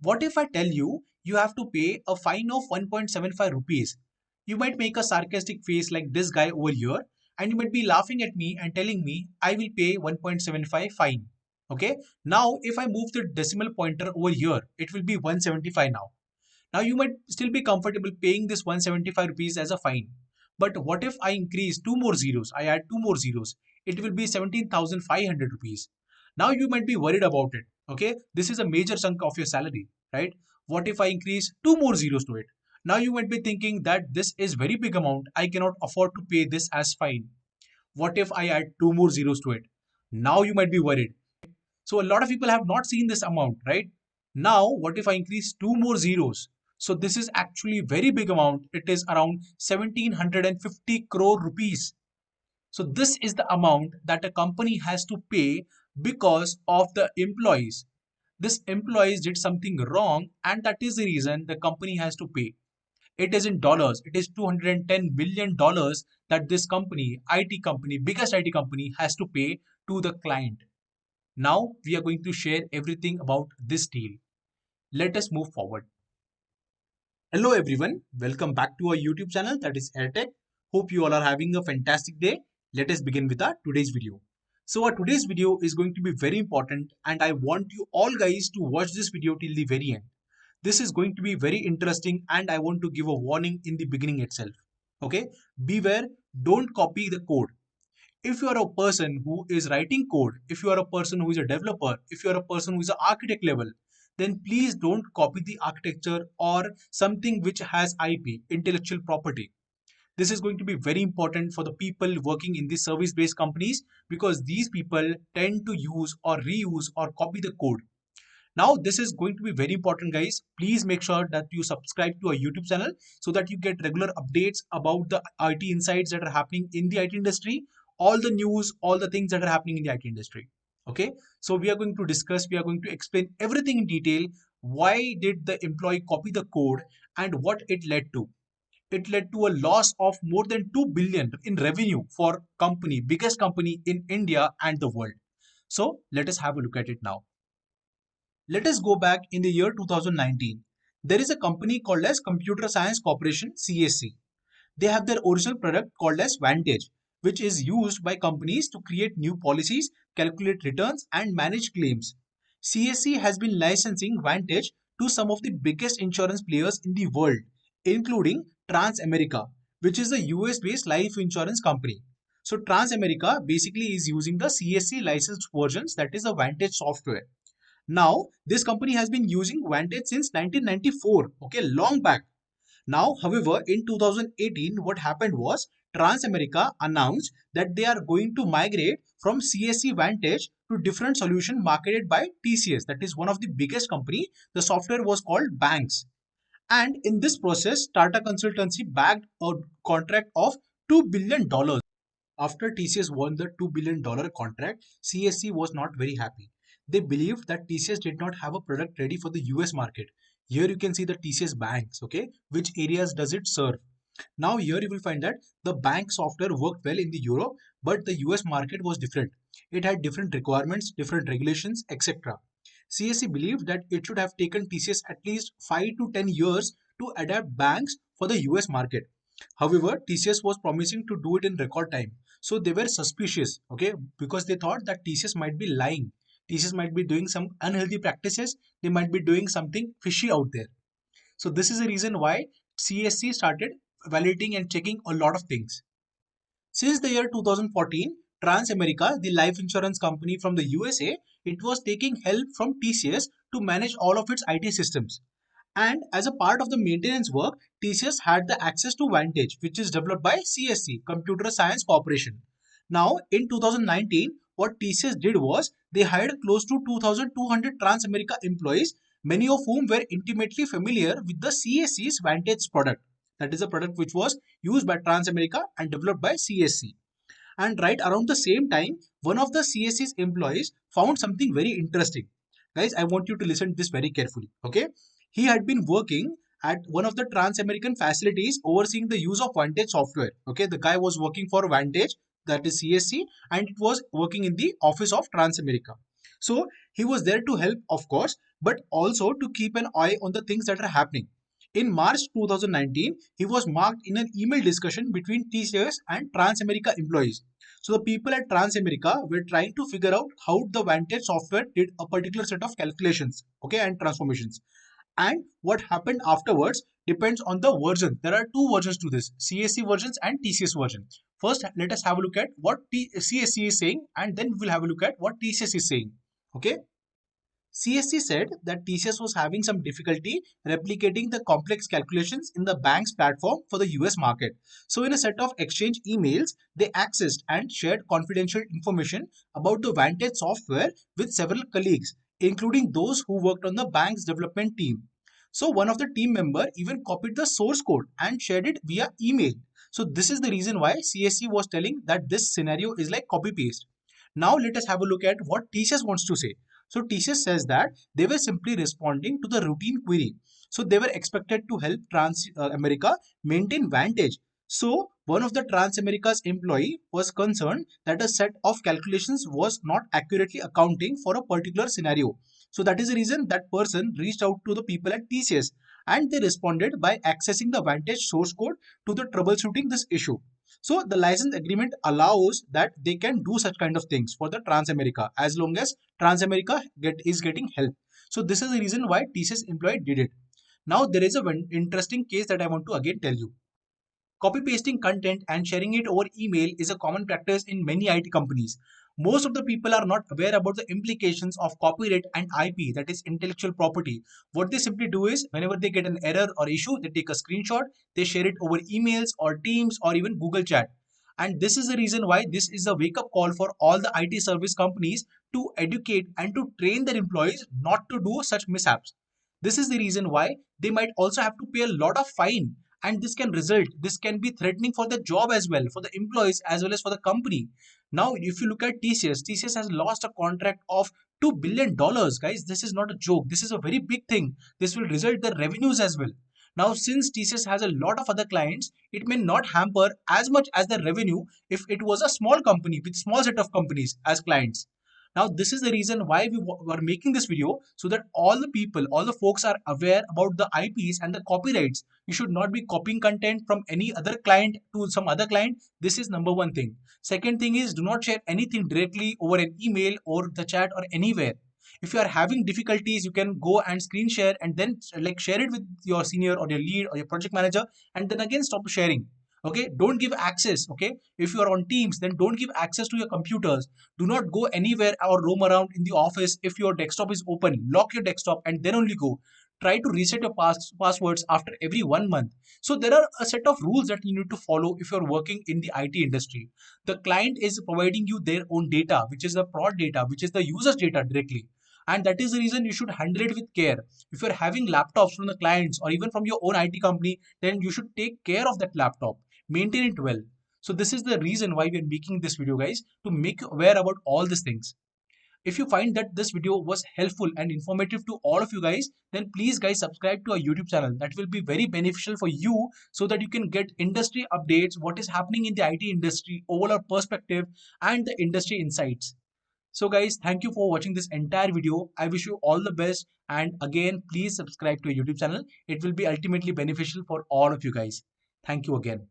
What if I tell you you have to pay a fine of 1.75 rupees? You might make a sarcastic face like this guy over here, and you might be laughing at me and telling me I will pay 1.75 fine. Okay, now if I move the decimal pointer over here, it will be 175 now. Now you might still be comfortable paying this 175 rupees as a fine. But what if I increase two more zeros? I add two more zeros. It will be 17,500 rupees. Now you might be worried about it. Okay, this is a major chunk of your salary, right? What if I increase two more zeros to it? Now you might be thinking that this is very big amount. I cannot afford to pay this as fine. What if I add two more zeros to it? Now you might be worried. So a lot of people have not seen this amount, right? Now, what if I increase two more zeros? So this is actually very big amount. It is around 1750 crore rupees. So this is the amount that a company has to pay because of the employees. This employees did something wrong, and that is the reason the company has to pay. It is in dollars. It is $210 billion that this company, IT company, biggest IT company, has to pay to the client. Now we are going to share everything about this deal. Let us move forward. Hello everyone, welcome back to our YouTube channel, that is AirTech. Hope you all are having a fantastic day. Let us begin with our today's video. So our today's video is going to be very important, and I want you all guys to watch this video till the very end. This is going to be very interesting, and I want to give a warning in the beginning itself. Okay, beware, don't copy the code. If you are a person who is writing code, if you are a person who is a developer, if you are a person who is an architect level, then please don't copy the architecture or something which has IP, intellectual property. This is going to be very important for the people working in the service based companies, because these people tend to use or reuse or copy the code. Now, this is going to be very important, guys. Please make sure that you subscribe to our YouTube channel so that you get regular updates about the IT insights that are happening in the IT industry, all the news, all the things that are happening in the IT industry. Okay, so we are going to discuss, we are going to explain everything in detail. Why did the employee copy the code and what it led to? It led to a loss of more than 2 billion in revenue for company, biggest company in India and the world. So let us have a look at it now. Let us go back in the year 2019. There is a company called as Computer Science Corporation, CSC. They have their original product called as Vantage, which is used by companies to create new policies, calculate returns, and manage claims. CSC has been licensing Vantage to some of the biggest insurance players in the world, including Transamerica, which is a US based life insurance company. So, Transamerica basically is using the CSC licensed versions, that is the Vantage software. Now, this company has been using Vantage since 1994, okay, long back. Now, however, in 2018, what happened was Transamerica announced that they are going to migrate from CSC Vantage to different solution marketed by TCS, that is one of the biggest company. The software was called Banks. And in this process, Tata Consultancy bagged a contract of $2 billion. After TCS won the $2 billion contract, CSC was not very happy. They believed that TCS did not have a product ready for the US market. Here you can see the TCS banks, okay? Which areas does it serve? Now here you will find that the bank software worked well in the Europe, but the US market was different. It had different requirements, different regulations, etc. CSC believed that it should have taken TCS at least 5 to 10 years to adapt banks for the US market. However, TCS was promising to do it in record time. So they were suspicious, okay, because they thought that TCS might be lying. TCS might be doing some unhealthy practices. They might be doing something fishy out there. So this is the reason why CSC started validating and checking a lot of things. Since the year 2014, Transamerica, the life insurance company from the USA, it was taking help from TCS to manage all of its IT systems. And as a part of the maintenance work, TCS had the access to Vantage, which is developed by CSC, Computer Science Corporation. Now, in 2019, what TCS did was they hired close to 2,200 Transamerica employees, many of whom were intimately familiar with the CSC's Vantage product. That is a product which was used by Transamerica and developed by CSC. And right around the same time, one of the CSC's employees found something very interesting. Guys, I want you to listen to this very carefully. Okay. He had been working at one of the Trans-American facilities overseeing the use of Vantage software. Okay. The guy was working for Vantage, that is CSC, and it was working in the office of Transamerica. So he was there to help, of course, but also to keep an eye on the things that are happening. In March 2019, he was marked in an email discussion between TCS and Transamerica employees. So the people at Transamerica were trying to figure out how the Vantage software did a particular set of calculations, okay, and transformations. And what happened afterwards depends on the version. There are two versions to this: CSC versions and TCS version. First, let us have a look at what CSC is saying, and then we will have a look at what TCS is saying. Okay. CSC said that TCS was having some difficulty replicating the complex calculations in the bank's platform for the US market. So, in a set of exchange emails, they accessed and shared confidential information about the Vantage software with several colleagues, including those who worked on the bank's development team. So, one of the team member even copied the source code and shared it via email. So, this is the reason why CSC was telling that this scenario is like copy paste. Now, let us have a look at what TCS wants to say. So TCS says that they were simply responding to the routine query. So they were expected to help Transamerica maintain Vantage. So one of the Transamerica's employee was concerned that a set of calculations was not accurately accounting for a particular scenario. So that is the reason that person reached out to the people at TCS, and they responded by accessing the Vantage source code to the troubleshooting this issue. So the license agreement allows that they can do such kind of things for the Transamerica as long as Transamerica is getting help. So this is the reason why TCS employee did it. Now there is a interesting case that I want to again tell you. Copy pasting content and sharing it over email is a common practice in many IT companies. Most of the people are not aware about the implications of copyright and IP, that is intellectual property. What they simply do is whenever they get an error or issue, they take a screenshot, they share it over emails or Teams or even Google Chat. And this is the reason why this is a wake up call for all the IT service companies to educate and to train their employees not to do such mishaps. This is the reason why they might also have to pay a lot of fine, and this can be threatening for the job as well, for the employees as well as for the company. Now if you look at TCS has lost a contract of $2 billion, guys. This is not a joke, this is a very big thing. This will result the revenues as well. Now since TCS has a lot of other clients, it may not hamper as much as the revenue if it was a small company with small set of companies as clients. Now, this is the reason why we were making this video, so that all the people, all the folks are aware about the IPs and the copyrights. You should not be copying content from any other client to some other client. This is number one thing. Second thing is, do not share anything directly over an email or the chat or anywhere. If you are having difficulties, you can go and screen share and then like share it with your senior or your lead or your project manager, and then again stop sharing. Okay, don't give access. Okay, if you are on Teams, then don't give access to your computers. Do not go anywhere or roam around in the office. If your desktop is open, lock your desktop and then only go. Try to reset your passwords after every 1 month. So there are a set of rules that you need to follow if you're working in the IT industry. The client is providing you their own data, which is the prod data, which is the user's data directly. And that is the reason you should handle it with care. If you're having laptops from the clients or even from your own IT company, then you should take care of that laptop, maintain it well. So this is the reason why we are making this video, guys, to make you aware about all these things. If you find that this video was helpful and informative to all of you guys, then please guys subscribe to our YouTube channel. That will be very beneficial for you, so that you can get industry updates, what is happening in the IT industry, overall perspective, and the industry insights. So guys, thank you for watching this entire video. I wish you all the best, and again please subscribe to our YouTube channel. It will be ultimately beneficial for all of you guys. Thank you again.